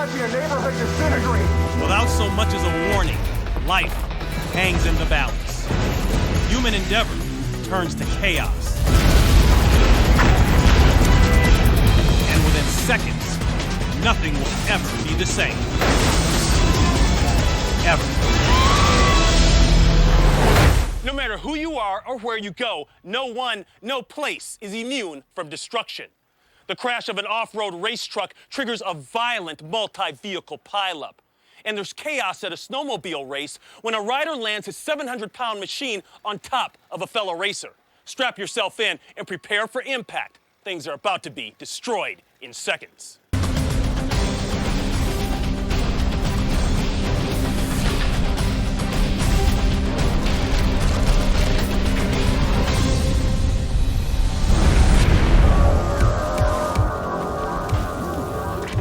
watching a neighborhood disintegrate. Without so much as a warning, life hangs in the balance. Human endeavor turns to chaos. And within seconds, nothing will ever be the same. Ever. No matter who you are or where you go, no place is immune from destruction. The crash of an off-road race truck triggers a violent multi-vehicle pileup. And there's chaos at a snowmobile race when a rider lands his 700-pound machine on top of a fellow racer. Strap yourself in and prepare for impact. Things are about to be destroyed in seconds.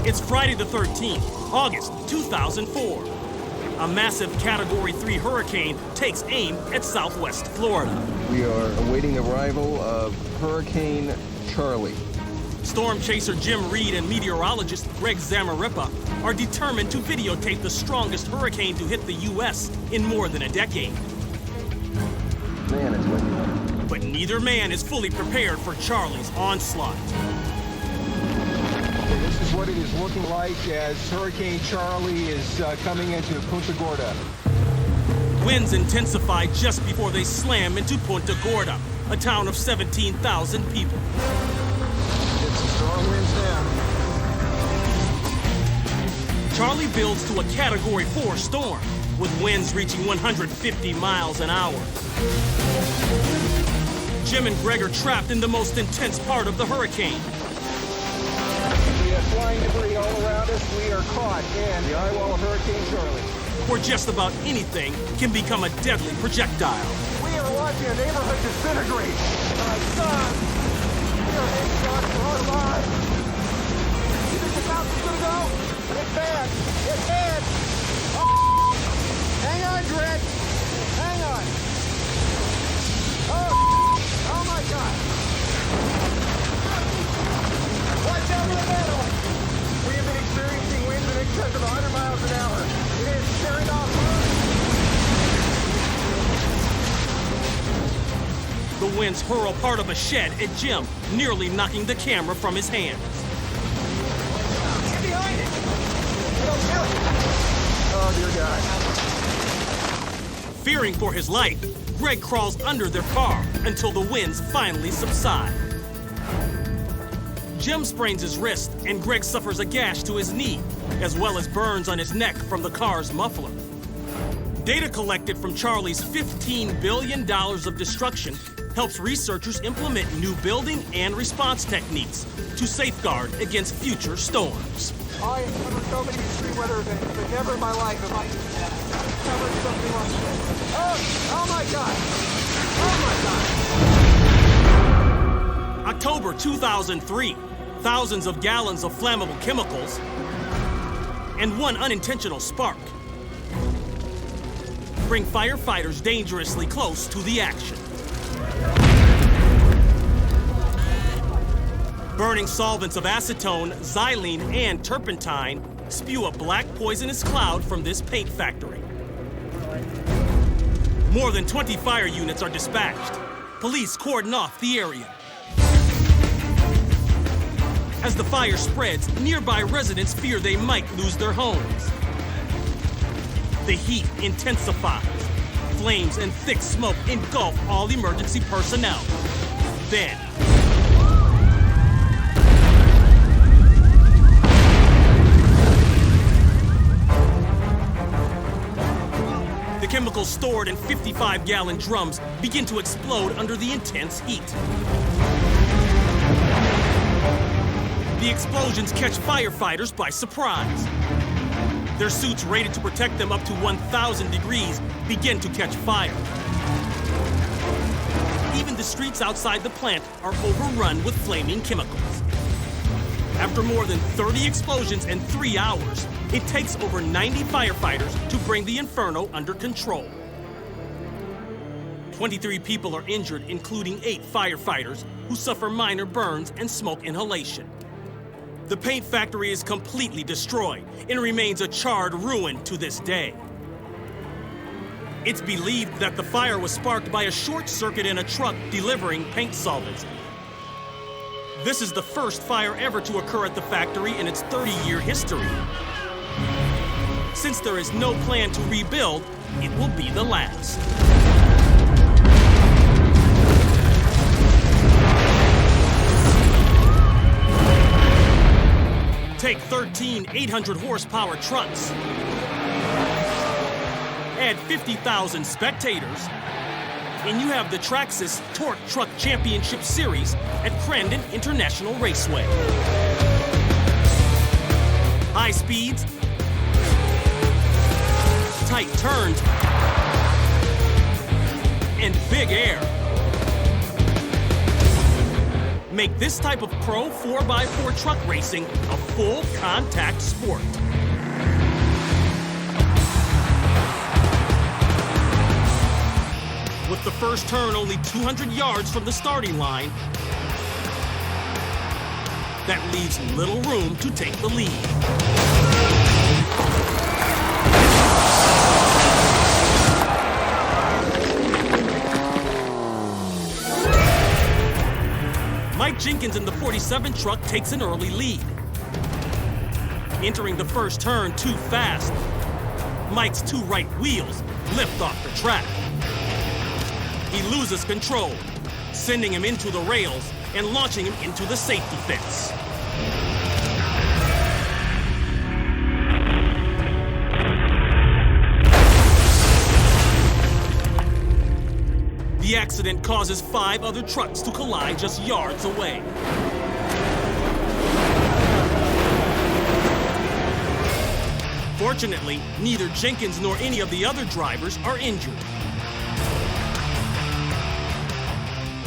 It's Friday the 13th, August 2004. A massive Category 3 hurricane takes aim at southwest Florida. We are awaiting arrival of Hurricane Charlie. Storm chaser Jim Reed and meteorologist Greg Zamarripa are determined to videotape the strongest hurricane to hit the U.S. in more than a decade. Man, it's windy. But neither man is fully prepared for Charlie's onslaught. This is what it is looking like as Hurricane Charlie is coming into Punta Gorda. Winds intensify just before they slam into Punta Gorda, a town of 17,000 people. It's strong winds now. Charlie builds to a Category 4 storm, with winds reaching 150 miles an hour. Jim and Greg are trapped in the most intense part of the hurricane. We have flying debris all around us. We are caught in the eye wall of Hurricane Charlie. Where just about anything can become a deadly projectile. We are watching a neighborhood disintegrate. My son, we are being shot for our lives. You think this house is gonna go? It's bad. It's bad. Oh, hang on, Greg. Hang on. Oh my God. Watch out for the metal. We have been experiencing winds in excess of 100 miles an hour. It is tearing off roofs. The winds hurl part of a shed at Jim, nearly knocking the camera from his hands. Get behind it. It'll kill it. Oh, dear God. Fearing for his life, Greg crawls under their car until the winds finally subside. Jim sprains his wrist, and Greg suffers a gash to his knee, as well as burns on his neck from the car's muffler. Data collected from Charlie's $15 billion of destruction helps researchers implement new building and response techniques to safeguard against future storms. I have covered so many extreme weather events, but never in my life have I covered something like this. Oh my God! Oh my God! October 2003, thousands of gallons of flammable chemicals and one unintentional spark bring firefighters dangerously close to the action. Burning solvents of acetone, xylene, and turpentine spew a black poisonous cloud from this paint factory. More than 20 fire units are dispatched. Police cordon off the area. As the fire spreads, nearby residents fear they might lose their homes. The heat intensifies. Flames and thick smoke engulf all emergency personnel. Then, the chemicals stored in 55-gallon drums begin to explode under the intense heat. The explosions catch firefighters by surprise. Their suits rated to protect them up to 1,000 degrees begin to catch fire. Even the streets outside the plant are overrun with flaming chemicals. After more than 30 explosions in 3 hours, it takes over 90 firefighters to bring the inferno under control. 23 people are injured, including 8 firefighters who suffer minor burns and smoke inhalation. The paint factory is completely destroyed and remains a charred ruin to this day. It's believed that the fire was sparked by a short circuit in a truck delivering paint solvents. This is the first fire ever to occur at the factory in its 30-year history. Since there is no plan to rebuild, it will be the last. Take 13 800-horsepower trucks, add 50,000 spectators, and you have the Traxxas Torque Truck Championship Series at Crandon International Raceway. High speeds, tight turns, and big air make this type of pro 4x4 truck racing a full contact sport. With the first turn only 200 yards from the starting line, that leaves little room to take the lead. Mike Jenkins in the 47 truck takes an early lead. Entering the first turn too fast, Mike's two right wheels lift off the track. He loses control, sending him into the rails and launching him into the safety fence. The accident causes 5 other trucks to collide just yards away. Fortunately, neither Jenkins nor any of the other drivers are injured.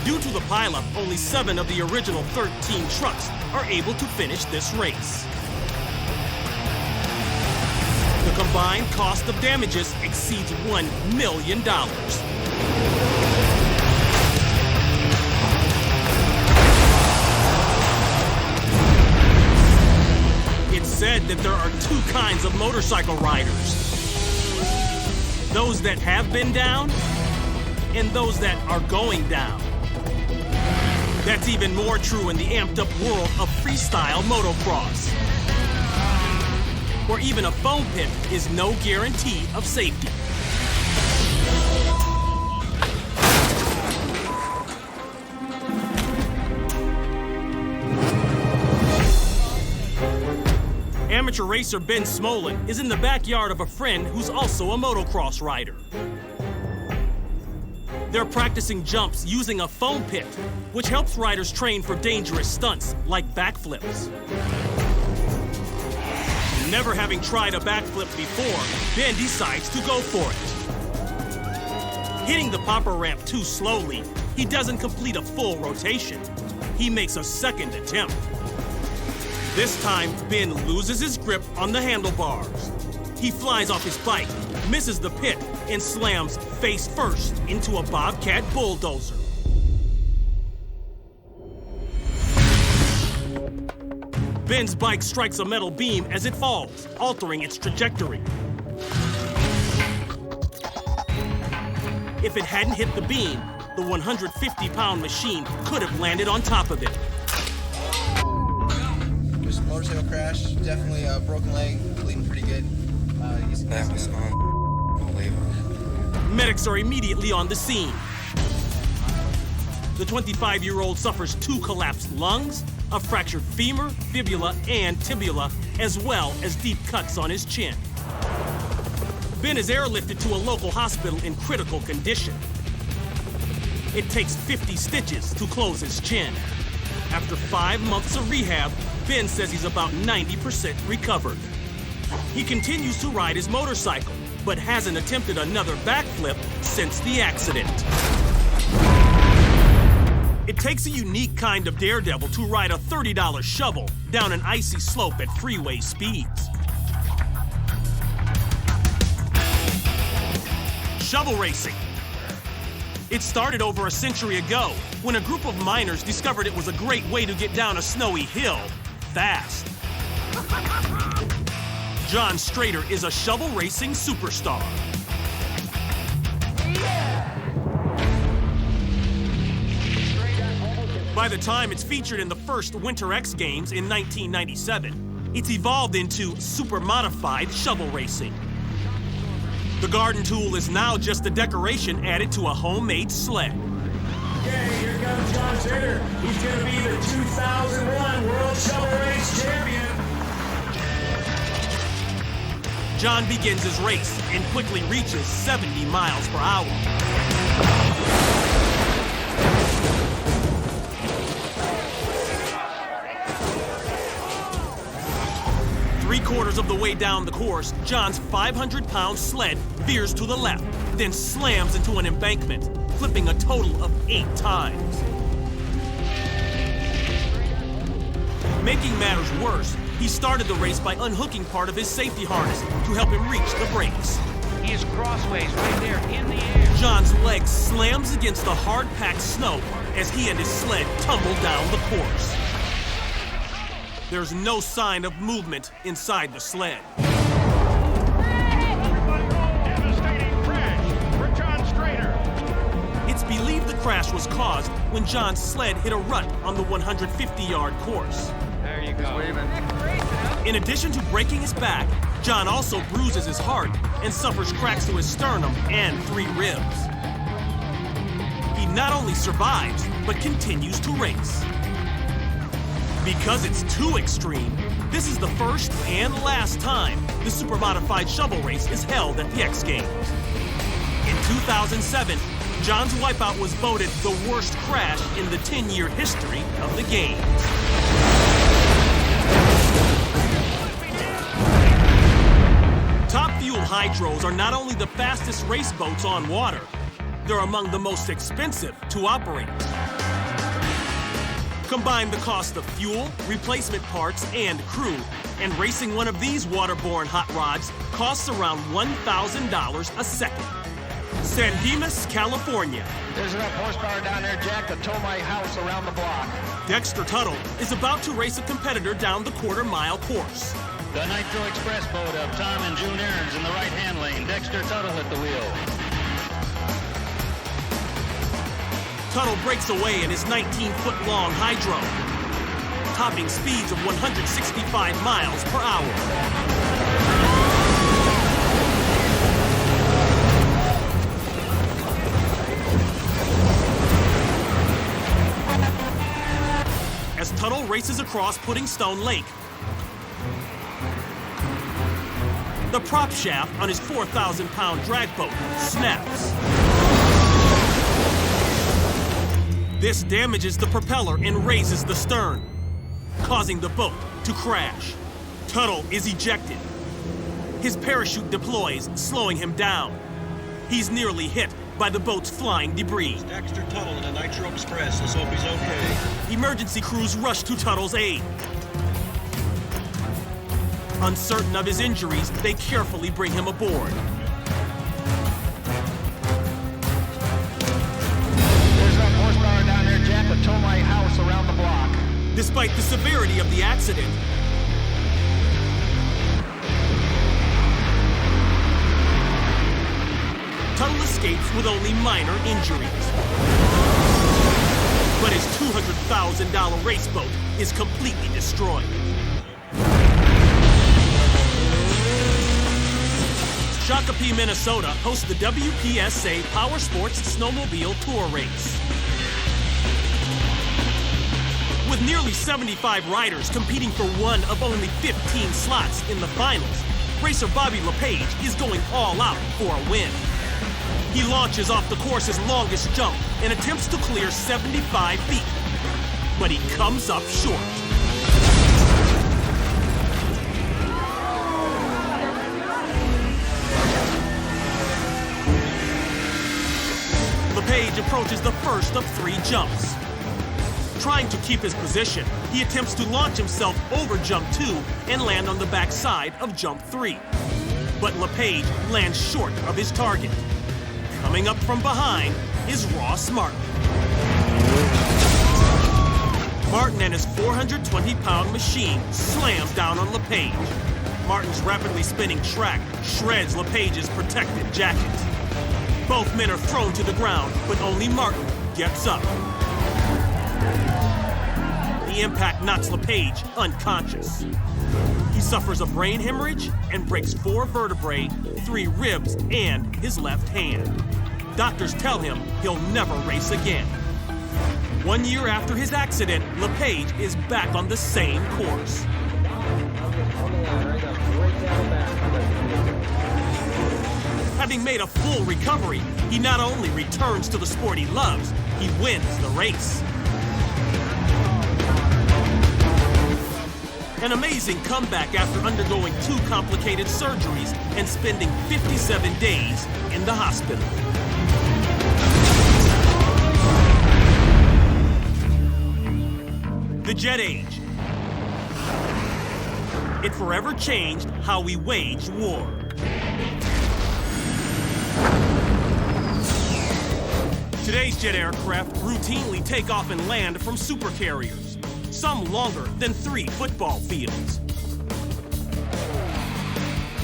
Due to the pileup, only 7 of the original 13 trucks are able to finish this race. The combined cost of damages exceeds $1 million. It's said that there are 2 kinds of motorcycle riders. Those that have been down and those that are going down. That's even more true in the amped-up world of freestyle motocross, where even a foam pit is no guarantee of safety. Amateur racer Ben Smolin is in the backyard of a friend who's also a motocross rider. They're practicing jumps using a foam pit, which helps riders train for dangerous stunts like backflips. Never having tried a backflip before, Ben decides to go for it. Hitting the popper ramp too slowly, he doesn't complete a full rotation. He makes a second attempt. This time, Ben loses his grip on the handlebars. He flies off his bike, misses the pit, and slams face first into a Bobcat bulldozer. Ben's bike strikes a metal beam as it falls, altering its trajectory. If it hadn't hit the beam, the 150-pound machine could have landed on top of it. Just motorcycle crash, definitely a broken leg, bleeding pretty good. That was unbelievable. Medics are immediately on the scene. The 25-year-old suffers 2 collapsed lungs, a fractured femur, fibula, and tibula, as well as deep cuts on his chin. Ben is airlifted to a local hospital in critical condition. It takes 50 stitches to close his chin. After 5 months of rehab, Ben says he's about 90% recovered. He continues to ride his motorcycle, but hasn't attempted another backflip since the accident. It takes a unique kind of daredevil to ride a $30 shovel down an icy slope at freeway speeds. Shovel racing. It started over a century ago when a group of miners discovered it was a great way to get down a snowy hill fast. John Strader is a shovel racing superstar. By the time it's featured in the first Winter X Games in 1997, it's evolved into super modified shovel racing. The garden tool is now just a decoration added to a homemade sled. Okay, here comes John Strader. He's going to be the 2001 World Shovel Race Champion. John begins his race and quickly reaches 70 miles per hour. Three-quarters of the way down the course, John's 500-pound sled veers to the left, then slams into an embankment, flipping a total of 8 times. Making matters worse, he started the race by unhooking part of his safety harness to help him reach the brakes. He is crossways right there in the air. John's leg slams against the hard-packed snow as he and his sled tumble down the course. There's no sign of movement inside the sled. Devastating crash for John Strader. It's believed the crash was caused when John's sled hit a rut on the 150-yard course. There you go. In addition to breaking his back, John also bruises his heart and suffers cracks to his sternum and 3 ribs. He not only survives, but continues to race. Because it's too extreme, this is the first and last time the super modified shovel race is held at the X Games. In 2007, John's wipeout was voted the worst crash in the 10-year history of the Games. Top Fuel Hydros are not only the fastest race boats on water, they're among the most expensive to operate. Combine the cost of fuel, replacement parts, and crew, and racing one of these waterborne hot rods costs around $1,000 a second. San Dimas, California. There's enough horsepower down there, Jack, to tow my house around the block. Dexter Tuttle is about to race a competitor down the quarter-mile course. The Nitro Express boat of Tom and June Aarons in the right-hand lane. Dexter Tuttle at the wheel. Tuttle breaks away in his 19-foot-long hydro, topping speeds of 165 miles per hour. As Tuttle races across Pudding Stone Lake, the prop shaft on his 4,000-pound drag boat snaps. This damages the propeller and raises the stern, causing the boat to crash. Tuttle is ejected. His parachute deploys, slowing him down. He's nearly hit by the boat's flying debris. Dexter Tuttle in the Nitro Express. Let's hope he's okay. Emergency crews rush to Tuttle's aid. Uncertain of his injuries, they carefully bring him aboard. To tow my house around the block. Despite the severity of the accident, Tuttle escapes with only minor injuries. But his $200,000 race boat is completely destroyed. Shakopee, Minnesota hosts the WPSA Power Sports Snowmobile Tour Race. With nearly 75 riders competing for one of only 15 slots in the finals, racer Bobby LePage is going all out for a win. He launches off the course's longest jump and attempts to clear 75 feet, but he comes up short. LePage approaches the first of 3 jumps. Trying to keep his position, he attempts to launch himself over jump 2 and land on the back side of jump 3. But LePage lands short of his target. Coming up from behind is Ross Martin. Martin and his 420-pound machine slams down on LePage. Martin's rapidly spinning track shreds LePage's protective jacket. Both men are thrown to the ground, but only Martin gets up. The impact knocks LePage unconscious. He suffers a brain hemorrhage and breaks 4 vertebrae, 3 ribs, and his left hand. Doctors tell him he'll never race again. 1 year after his accident, LePage is back on the same course. Having made a full recovery, he not only returns to the sport he loves, he wins the race. An amazing comeback after undergoing 2 complicated surgeries and spending 57 days in the hospital. The jet age. It forever changed how we wage war. Today's jet aircraft routinely take off and land from supercarriers, some longer than 3 football fields.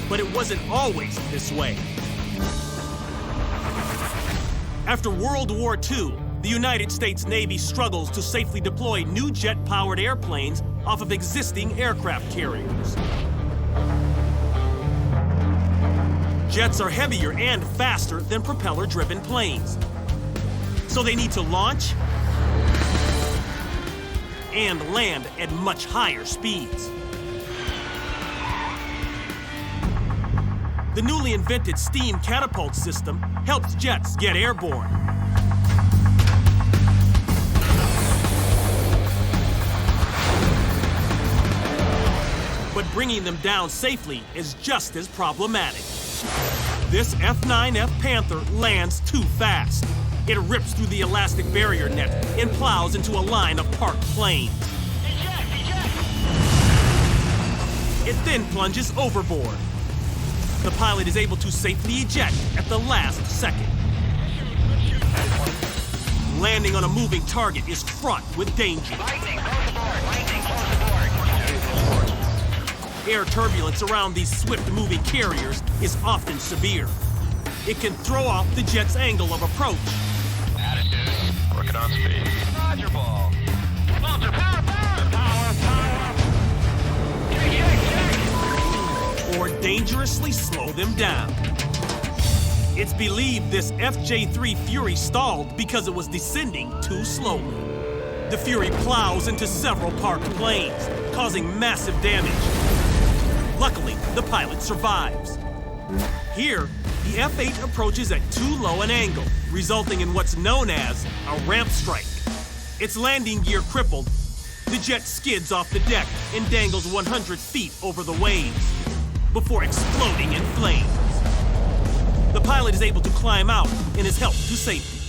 But it wasn't always this way. After World War II, the United States Navy struggles to safely deploy new jet-powered airplanes off of existing aircraft carriers. Jets are heavier and faster than propeller-driven planes, so they need to launch and land at much higher speeds. The newly invented steam catapult system helps jets get airborne. But bringing them down safely is just as problematic. This F-9F Panther lands too fast. It rips through the elastic barrier net and plows into a line of parked planes. It then plunges overboard. The pilot is able to safely eject at the last second. Landing on a moving target is fraught with danger. Lightning, close aboard. Lightning, close aboard. Air turbulence around these swift-moving carriers is often severe. It can throw off the jet's angle of approach. Attitude. Working on speed. Roger, ball. Launcher, power, power! Power, power! Check. Or dangerously slow them down. It's believed this FJ-3 Fury stalled because it was descending too slowly. The Fury plows into several parked planes, causing massive damage. Luckily, the pilot survives. Here, the F-8 approaches at too low an angle, resulting in what's known as a ramp strike. Its landing gear crippled, the jet skids off the deck and dangles 100 feet over the waves, before exploding in flames. The pilot is able to climb out and is helped to safety.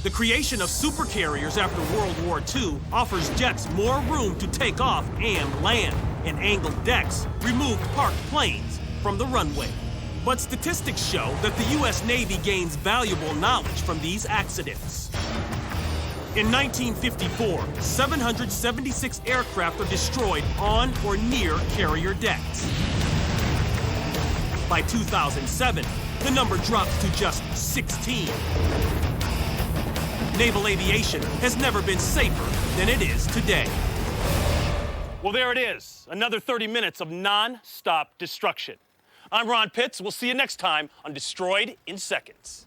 The creation of supercarriers after World War II offers jets more room to take off and land, and angled decks remove parked planes from the runway. But statistics show that the U.S. Navy gains valuable knowledge from these accidents. In 1954, 776 aircraft are destroyed on or near carrier decks. By 2007, the number drops to just 16. Naval aviation has never been safer than it is today. Well, there it is. Another 30 minutes of non-stop destruction. I'm Ron Pitts. We'll see you next time on Destroyed in Seconds.